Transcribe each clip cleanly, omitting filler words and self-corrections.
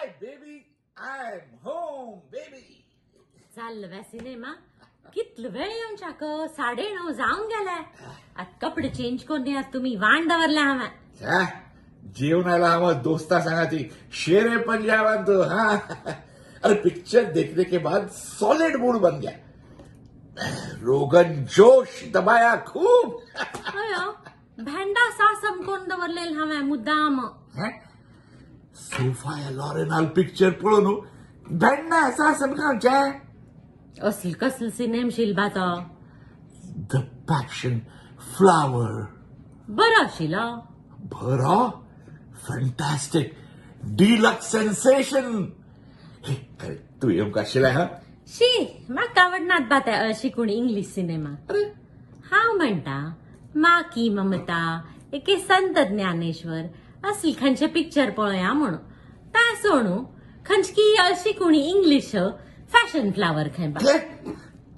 Hi baby, I am home baby. चाललं व्या cinema कितलं वेळ येऊनच्या क 9:30 जाऊन गेलाय. आता कपडे चेंज करून यात तुम्ही वाण दवरल्या हव्या. जेवणाला हवं दोस्ता सांगा ती शेरे पंजाब तो. हाँ अरे पिक्चर देखने के बाद सॉलिड मूड बन गया. रोगन जोश दबाया खूब. अयो भेंडा सा समकोन दवरलेल हव्या मुद्दाम. सोफा लॉरेन पिक्चर पळून भेंडा असा समकावच्या. असल कसल सिनेम शिल्बात द पॅशन फ्लावर. बरं आशिला. बरा फॅन्टॅस्टिक डिलक्स सेन्सेशन. तू येऊ काशीला. हा शी म्हाका आवडनात बात अशी कोणी इंग्लिश सिनेमा. अरे हांव म्हणटा माकी ममता एके संत ज्ञानेश्वर असली खंयचे पिक्चर पळया म्हणून. ता सोडू खंचकी अशी कोणी इंग्लिश फॅशन फ्लावर खंय बा.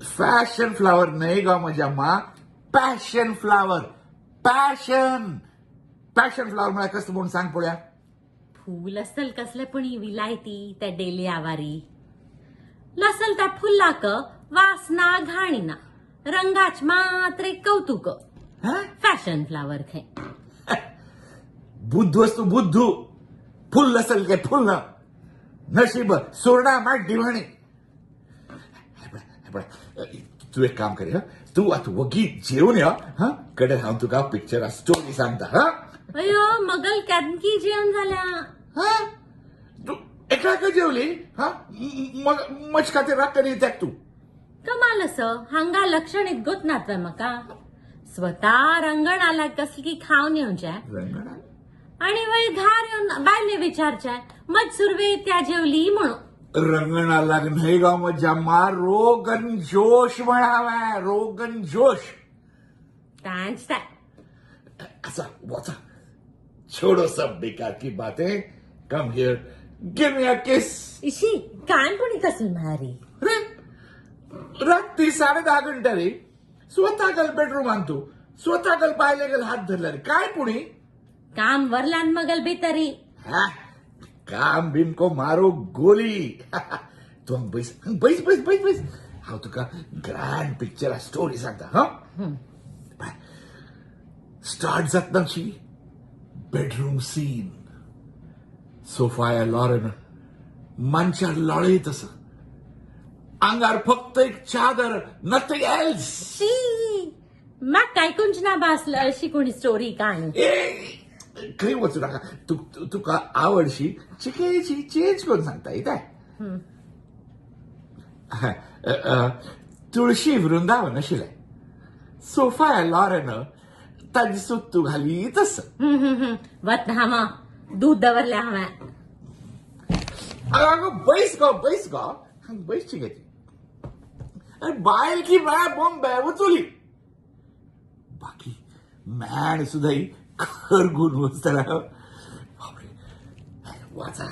फॅशन फ्लावर नाही गा माझ्या मा. Passion flower. Passion passion flower मला कसं म्हणून सांग पळया. फूल असल कसले पण विलायती त्या डेली आवारी लसल त्या फुल्लाक वासना घाणीना रंगाच मात्र एक कौतुक. फॅशन फ्लावर खंय. बुद्ध वस्तू बुद्धू. फुल असेल काय फुल ना. नशीब सोडा माठ दिवाणी. तू एक काम कर. तू आता वगी जेवून या. हा कडे राहून तुका पिक्चर स्टोरी सांगता. हा अयो मगल कॅदकी जेवण झाल्या. हा तू एका का जेवली. हा मग मचका ते रात्री त्याक तू. कमाल असं हांगा लक्षणीत गोतनात मका. स्वतः रंगण आला कसली खाऊन येऊनच्या आणि वय घार येऊन बायले विचारच्या मज सुरवे त्या जेवली म्हणून. रंगणा लाग नाही गाव मजा मा. रोगन जोश म्हणावा. रोगन जोश. त्यांच त्या ऐसा वाचा. छोड़ो सब बेकार की बातें. कम हियर गिव मी अ किस. इशी काय कोणी कसल मारी. रात्री 10:30 घंटा रे. स्वतः गल बेडरूम आणतो. स्वतः गल पाहिले गल हात धरला रे. काय पुणे काम वरलान मगल बेतरी. काम बिन को मारो गोली. तू बैस बैस बैस बैस बैस. हाव तुका ग्रँड पिक्चर स्टोरी सांगता. हा स्टार्ट जातनाची बेडरूम सीन. सोफा लॉरेन मांच्या लॉळीत असं. अंगार फक्त एक चादर. Nothing else. शी मग काय कुंजना बासलं अशी कोणी स्टोरी कहाणी. काही वाचू नका. तुका आवडशी चिकेची चेंज करून सांगता येत आहे. तुळशी वृंदावन आशिल्लें. सोफा लॉरेन ताजी सुत्तू घाली तस. वत हामा दूध दवरल्या हव्या. अगं बैस गो बैस गो. बैस चिकेची. अरे बायल की माया बॉम्ब उचवली. बाकी मॅन सुद्धा खरगून वचताना. बापरे वाचा.